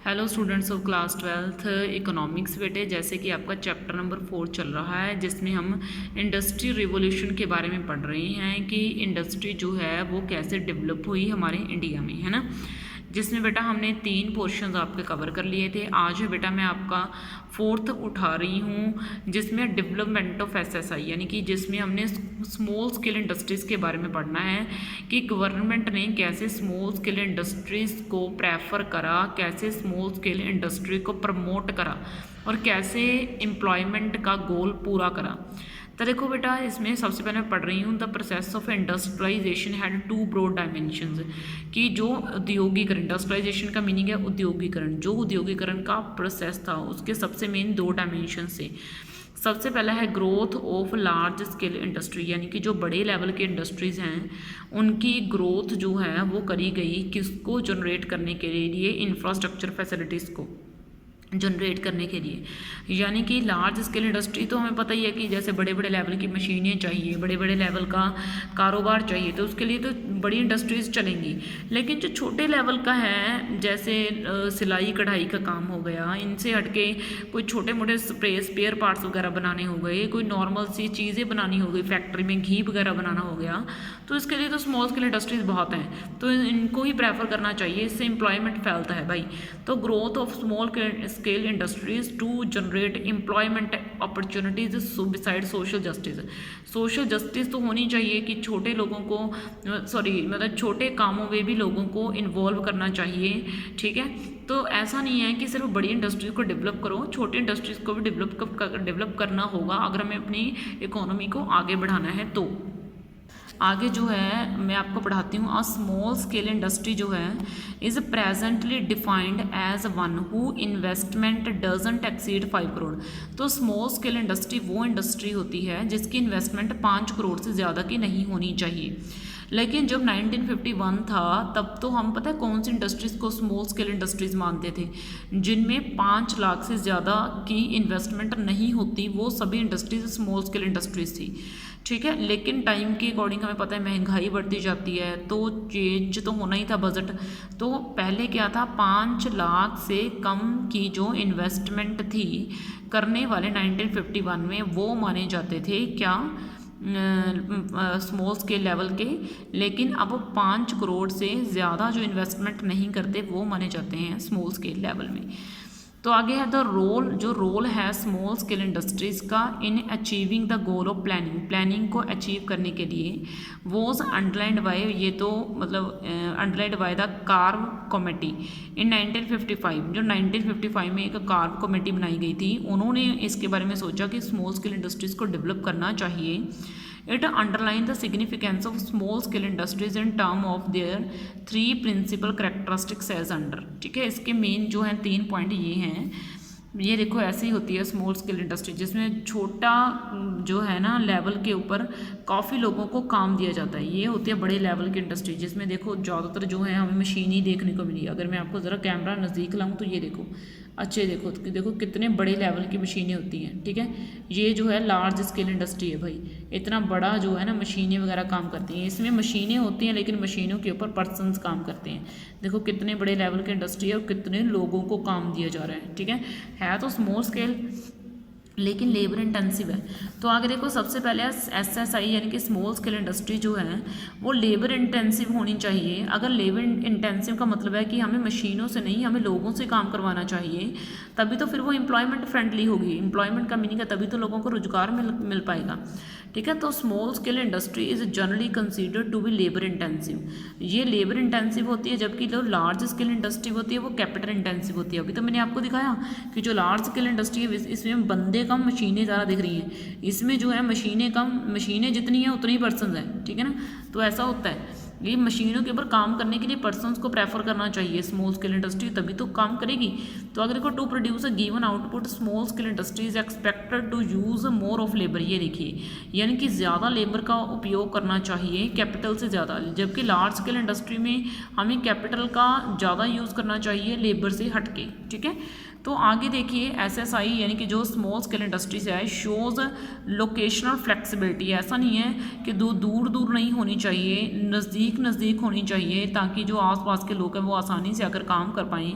Hello students of class 12th economics बेटे। जैसे कि आपका चैप्टर नंबर 4 चल रहा है जिसमें हम इंडस्ट्री रिवॉल्यूशन के बारे में पढ़ रहे हैं कि इंडस्ट्री जो है वो कैसे डेवलप हुई हमारे इंडिया में, है ना। जिसमें बेटा हमने 3 पोर्शंस आपके कवर कर लिए थे। आज बेटा मैं आपका 4th उठा रही हूँ जिसमें डेवलपमेंट ऑफ एसएसआई, यानी कि जिसमें हमने स्मॉल स्केल इंडस्ट्रीज़ के बारे में पढ़ना है कि गवर्नमेंट ने कैसे स्मॉल स्केल इंडस्ट्रीज़ को प्रेफर करा, कैसे स्मॉल स्केल इंडस्ट्री को प्रमोट करा और कैसे एम्प्लॉयमेंट का गोल पूरा करा। तो देखो बेटा, इसमें सबसे पहले मैं पढ़ रही हूँ the process of industrialization had 2 broad dimensions, कि जो औद्योगिकरण, इंडस्ट्रियलाइजेशन का मीनिंग है उद्योगीकरण, जो उद्योगीकरण का प्रोसेस था उसके सबसे मेन 2 डायमेंशन से। सबसे पहला है growth of large scale industry, यानी कि जो बड़े लेवल की इंडस्ट्रीज़ हैं उनकी ग्रोथ जो है वो करी गई किसको जनरेट करने के लिए, इंफ्रास्ट्रक्चर फैसिलिटीज़ को जनरेट करने के लिए। यानी कि लार्ज स्केल इंडस्ट्री तो हमें पता ही है कि जैसे बड़े बड़े लेवल की मशीनें चाहिए, बड़े बड़े लेवल का कारोबार चाहिए, तो उसके लिए तो बड़ी इंडस्ट्रीज़ चलेंगी। लेकिन जो छोटे लेवल का है जैसे सिलाई कढ़ाई का काम हो गया, इनसे हटके कोई छोटे मोटे स्पेयर पार्ट्स वगैरह बनाने हो गए, कोई नॉर्मल सी चीज़ें बनानी हो गई, फैक्ट्री में घी वगैरह बनाना हो गया, तो इसके लिए तो स्मॉल स्केल इंडस्ट्रीज़ बहुत हैं, तो इनको ही प्रेफर करना चाहिए, इससे एम्प्लॉयमेंट फैलता है भाई। तो growth of small scale industries to generate employment opportunities beside social justice. Social justice तो होनी चाहिए कि छोटे लोगों को मतलब छोटे कामों में भी लोगों को इन्वॉल्व करना चाहिए, ठीक है। तो ऐसा नहीं है कि सिर्फ बड़ी इंडस्ट्रीज को डेवलप करो, छोटी इंडस्ट्रीज को भी डेवलप करना होगा अगर हमें अपनी इकोनॉमी को आगे बढ़ाना है। तो आगे जो है मैं आपको पढ़ाती हूँ। अ स्मॉल स्केल इंडस्ट्री जो है is presently defined as one who investment doesn't exceed 5 crore. तो स्मॉल स्केल इंडस्ट्री वो इंडस्ट्री होती है जिसकी इन्वेस्टमेंट 5 करोड़ से ज़्यादा की नहीं होनी चाहिए। लेकिन जब 1951 था तब तो हम पता है कौन सी इंडस्ट्रीज़ को स्मॉल स्केल इंडस्ट्रीज़ मानते थे, जिनमें 5 लाख से ज़्यादा की इन्वेस्टमेंट नहीं होती, वो सभी इंडस्ट्रीज स्मॉल स्केल इंडस्ट्रीज़ थी, ठीक है। लेकिन टाइम के अकॉर्डिंग हमें पता है महंगाई बढ़ती जाती है तो चेंज तो होना ही था बजट। तो पहले क्या था, 5 लाख से कम की जो इन्वेस्टमेंट थी करने वाले 1951 में वो माने जाते थे क्या, स्मॉल स्केल लेवल के। लेकिन अब 5 करोड़ से ज़्यादा जो इन्वेस्टमेंट नहीं करते वो माने जाते हैं स्मॉल स्केल लेवल में। तो आगे है द रोल, जो रोल है स्मॉल स्केल इंडस्ट्रीज़ का in achieving the goal of planning को अचीव करने के लिए वॉज अंडरलाइंड बाय, ये तो मतलब underlined by the Karve committee in 1955। जो 1955 में एक कार्व कमेटी बनाई गई थी, उन्होंने इसके बारे में सोचा कि स्मॉल स्केल इंडस्ट्रीज़ को डेवलप करना चाहिए। It underlines the significance of small scale industries in term of their 3 principal characteristics as under, ठीक है। इसके मेन जो हैं 3 पॉइंट ये हैं, ये देखो ऐसे ही होती है स्मॉल स्केल इंडस्ट्री जिसमें छोटा जो है ना लेवल के ऊपर काफ़ी लोगों को काम दिया जाता है। ये होती है बड़े लेवल की इंडस्ट्री जिसमें देखो ज़्यादातर जो है हमें मशीन ही देखने को मिली। अगर मैं आपको ज़रा कैमरा नज़दीक लाऊं तो ये देखो, अच्छे देखो कितने बड़े लेवल की मशीनें होती हैं, ठीक है। ये जो है लार्ज स्केल इंडस्ट्री है भाई, इतना बड़ा जो है ना मशीनें वगैरह काम करती हैं। इसमें मशीनें होती हैं लेकिन मशीनों के ऊपर पर्सनस काम करते हैं। देखो कितने बड़े लेवल की इंडस्ट्री है और कितने लोगों को काम दिया जा रहा है, ठीक है तो स्मॉल स्केल लेकिन लेबर इंटेंसिव है। तो आगे देखो सबसे पहले एसएसआई यानी कि स्मॉल स्केल इंडस्ट्री जो है वो लेबर इंटेंसिव होनी चाहिए। अगर लेबर इंटेंसिव का मतलब है कि हमें मशीनों से नहीं, हमें लोगों से काम करवाना चाहिए, तभी तो फिर वो एम्प्लॉयमेंट फ्रेंडली होगी। एम्प्लॉयमेंट का मीनिंग है तभी तो लोगों को रोजगार मिल पाएगा, ठीक है। तो small scale industry is generally considered to be labour intensive, ये लेबर इंटेंसिव होती है, जबकि जो लार्ज स्केल इंडस्ट्री होती है वो कैपिटल इंटेंसिव होती है। अभी तो मैंने आपको दिखाया कि जो लार्ज स्केल इंडस्ट्री है इसमें बंदे कम मशीनें ज़्यादा दिख रही हैं, इसमें जो है मशीनें कम, मशीनें जितनी हैं उतनी ही पर्सन हैं, ठीक है ना। तो ऐसा होता है, ये मशीनों के ऊपर काम करने के लिए पर्सन्स को प्रेफर करना चाहिए स्मॉल स्केल इंडस्ट्री, तभी तो काम करेगी। तो अगर देखो to produce a given output small scale industry is expected to use more of labour, ये देखिए यानी कि ज़्यादा लेबर का उपयोग करना चाहिए कैपिटल से ज़्यादा, जबकि लार्ज स्केल इंडस्ट्री में हमें कैपिटल का ज़्यादा यूज़ करना चाहिए लेबर से हटके, ठीक है। तो आगे देखिए एसएसआई यानी कि जो स्मॉल स्केल इंडस्ट्रीज है शोज़ लोकेशनल फ्लेक्सिबिलिटी। ऐसा नहीं है कि दूर दूर नहीं होनी चाहिए, नज़दीक होनी चाहिए ताकि जो आसपास के लोग हैं वो आसानी से आकर काम कर पाएँ।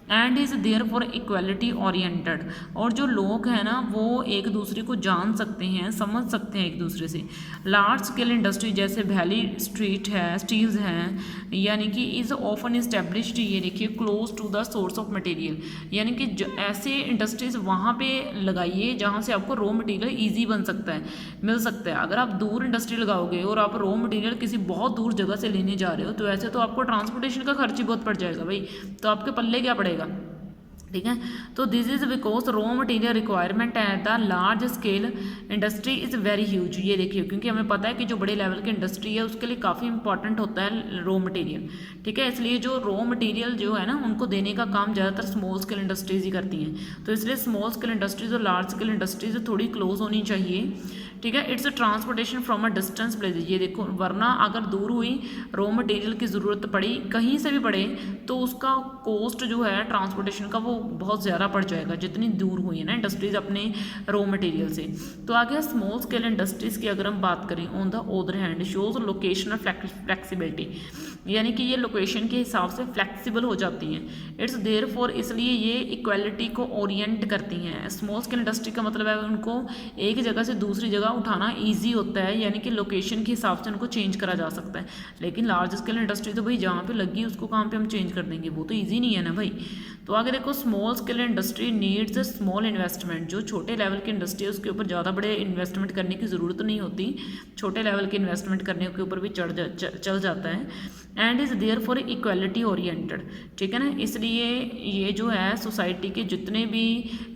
And is there for equality oriented, और जो लोग हैं ना वो एक दूसरे को जान सकते हैं, समझ सकते हैं एक दूसरे से। लार्ज स्केल इंडस्ट्री जैसे वैली स्ट्रीट है, स्टील्स हैं, यानी कि इज़ ऑफन इस्टेब्लिश्ड, ये देखिए, close to the source of material, यानी कि ऐसे इंडस्ट्रीज वहाँ पे लगाइए जहाँ से आपको रॉ मटेरियल ईजी बन सकता है, मिल सकता है। अगर आप दूर इंडस्ट्री लगाओगे और आप रॉ मटेरियल किसी बहुत दूर जगह से लेने जा रहे हो तो ऐसे तो आपको ट्रांसपोर्टेशन का खर्च ही बहुत पड़ जाएगा भाई, तो आपके पल्ले क्या पड़ेगा, ठीक है। तो this is because raw material requirement at the large scale industry is very huge, ये देखिए, क्योंकि हमें पता है कि जो बड़े लेवल की इंडस्ट्री है उसके लिए काफ़ी इंपॉर्टेंट होता है रॉ मटेरियल, ठीक है। इसलिए जो रॉ मटेरियल जो है ना उनको देने का काम ज़्यादातर स्मॉल स्केल इंडस्ट्रीज ही करती हैं, तो इसलिए स्मॉल स्केल इंडस्ट्रीज और लार्ज स्केल इंडस्ट्रीज थोड़ी क्लोज होनी चाहिए, ठीक है। It's a transportation from a distance place, ये देखो, वरना अगर दूर हुई रॉ मटेरियल की ज़रूरत पड़ी कहीं से भी पड़े तो उसका कॉस्ट जो है ट्रांसपोर्टेशन का वो बहुत ज़्यादा पड़ जाएगा जितनी दूर हुई है ना इंडस्ट्रीज अपने रॉ मटेरियल से। तो आगे स्मॉल स्केल इंडस्ट्रीज़ की अगर हम बात करें, on the other hand shows locational flexibility, यानी कि ये लोकेशन के हिसाब से फ्लेक्सिबल हो जाती हैं। इट्स देयर फॉर, इसलिए ये इक्वलिटी को ओरिएंट करती हैं। स्मॉल स्केल इंडस्ट्री का मतलब है उनको एक जगह से दूसरी जगह उठाना ईजी होता है, यानी कि लोकेशन के हिसाब से उनको चेंज करा जा सकता है। लेकिन लार्ज स्केल इंडस्ट्री तो भाई जहाँ पे लगी उसको कहाँ पे हम चेंज कर देंगे, वो तो ईजी नहीं है ना भाई। तो आगे देखो, small scale industry needs small investment, जो छोटे लेवल की इंडस्ट्री है उसके ऊपर ज़्यादा बड़े इन्वेस्टमेंट करने की ज़रूरत नहीं होती, छोटे लेवल के इन्वेस्टमेंट करने के ऊपर भी चल जाता है। And is there for equality oriented, ठीक है ना, इसलिए ये जो है सोसाइटी के जितने भी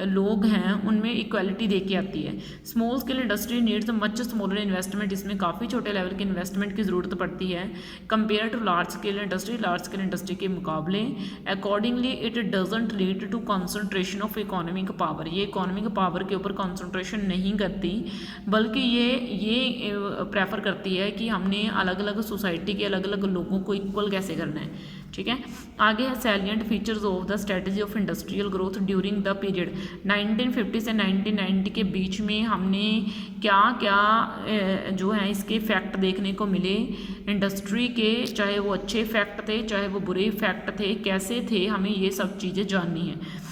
लोग हैं उनमें इक्वलिटी दे के आती है। Small scale industry needs much smaller investment, इसमें काफ़ी छोटे लेवल की इन्वेस्टमेंट की ज़रूरत पड़ती है compare to large scale industry, large scale industry के मुकाबले। Accordingly it doesn't lead to concentration of economic power, ये इकोनॉमिक पावर के ऊपर कंसंट्रेशन नहीं करती, बल्कि ये प्रेफर करती है कि हमने अलग अलग सोसाइटी के अलग अलग लोगों को इक्वल कैसे करना है, ठीक है। आगे है salient features of the strategy of industrial growth during the period 1950 से 1990 के बीच में हमने क्या क्या जो है इसके फैक्ट देखने को मिले इंडस्ट्री के, चाहे वो अच्छे फैक्ट थे चाहे वो बुरे फैक्ट थे, कैसे थे, हमें ये सब चीज़ें जाननी है।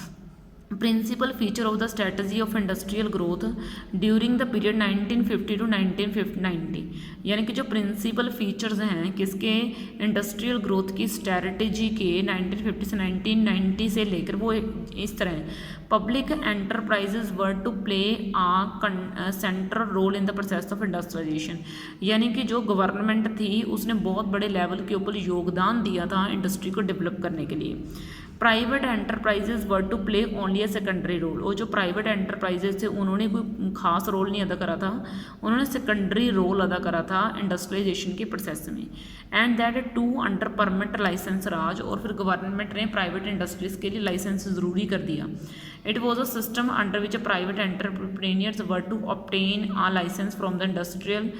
Principal feature of the strategy of industrial growth during the period 1950 to 1990, यानी कि जो प्रिंसिपल फीचर्स हैं किसके, इंडस्ट्रियल ग्रोथ की स्ट्रेटजी के 1950 से 1990 से लेकर वो इस तरह हैं। Public enterprises were to play a central role in the process of industrialization, यानी कि जो गवर्नमेंट थी उसने बहुत बड़े लेवल के ऊपर योगदान दिया था इंडस्ट्री को डेवलप करने के लिए। Private enterprises were to play only a secondary role, और जो प्राइवेट एंटरप्राइजेज थे उन्होंने कोई खास रोल नहीं अदा करा था, उन्होंने सेकेंडरी रोल अदा करा था इंडस्ट्रियलाइजेशन के प्रोसेस में। And that to under permit licence raj, और फिर गवर्नमेंट ने प्राइवेट इंडस्ट्रीज़ के लिए लाइसेंस ज़रूरी कर दिया। It was a system under which private entrepreneurs were to obtain a licence from the industrial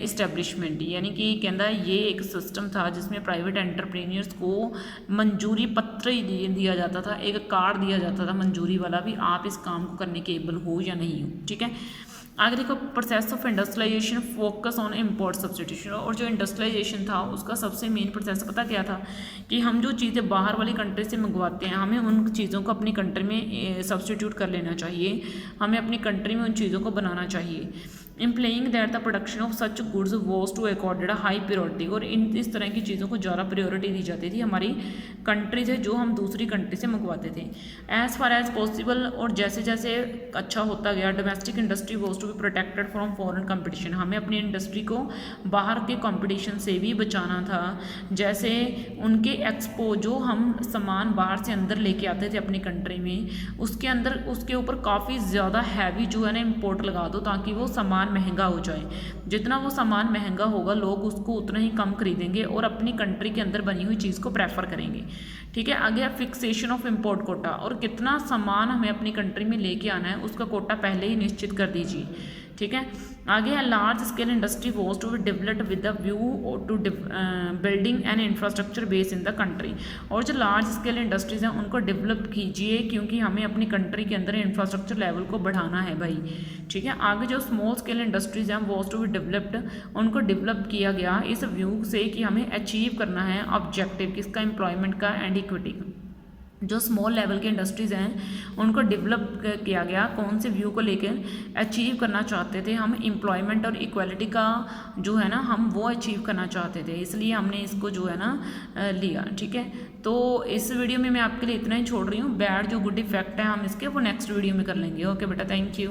establishment, यानी कि कहता है ये एक सिस्टम था जिसमें प्राइवेट एंटरप्रेन्योर्स को मंजूरी पत्र ही दिया जाता था, एक कार्ड दिया जाता था मंजूरी वाला भी, आप इस काम को करने के एबल हो या नहीं हो, ठीक है। आगे देखो, process of industrialization focus on import substitution, और जो इंडस्ट्रियलाइजेशन था उसका सबसे मेन प्रोसेस पता क्या था कि हम जो चीज़ें बाहर वाली कंट्री से मंगवाते हैं हमें उन चीज़ों को अपनी कंट्री में सब्सटीट्यूट कर लेना चाहिए, हमें अपनी कंट्री में उन चीज़ों को बनाना चाहिए। Implying that the production of such goods was to accorded high priority, और इस तरह की चीज़ों को ज़्यादा प्रायोरिटी दी जाती थी हमारी कंट्री से जो हम दूसरी कंट्री से मंगवाते थे। एज़ फार एज पॉसिबल, और जैसे जैसे अच्छा होता गया, domestic industry was to be protected from foreign competition, हमें अपनी इंडस्ट्री को बाहर के कंपटीशन से भी बचाना था। जैसे उनके एक्सपो, जो हम सामान बाहर से अंदर लेके आते थे अपनी कंट्री में, उसके अंदर उसके ऊपर काफ़ी ज़्यादा हैवी जो है ना इम्पोर्ट लगा दो ताकि वो सामान महंगा हो जाए। जितना वो सामान महंगा होगा लोग उसको उतना ही कम खरीदेंगे और अपनी कंट्री के अंदर बनी हुई चीज़ को प्रेफर करेंगे, ठीक है। आगे है फिक्सेशन ऑफ इम्पोर्ट कोटा, और कितना सामान हमें अपनी कंट्री में लेके आना है उसका कोटा पहले ही निश्चित कर दीजिए, ठीक है। आगे है large scale industry was to be developed with the view to building an infrastructure base in the country, और जो लार्ज स्केल इंडस्ट्रीज़ हैं उनको डेवलप कीजिए क्योंकि हमें अपनी कंट्री के अंदर इंफ्रास्ट्रक्चर लेवल को बढ़ाना है भाई, ठीक है। आगे जो स्मॉल स्केल इंडस्ट्रीज़ हैं वॉज टू बी डेवलप्ड, उनको डेवलप किया गया इस व्यू से कि हमें अचीव करना है ऑब्जेक्टिव किसका, एम्प्लॉयमेंट का एंड इक्विटी का। जो स्मॉल लेवल के इंडस्ट्रीज़ हैं उनको डेवलप किया गया, कौन से व्यू को लेकर अचीव करना चाहते थे हम, एम्प्लॉयमेंट और इक्वालिटी का जो है ना हम वो अचीव करना चाहते थे, इसलिए हमने इसको जो है ना लिया। ठीक है, तो इस वीडियो में मैं आपके लिए इतना ही छोड़ रही हूँ। बैड जो गुड इफेक्ट है हम इसके वो नेक्स्ट वीडियो में कर लेंगे। ओके बेटा, थैंक यू।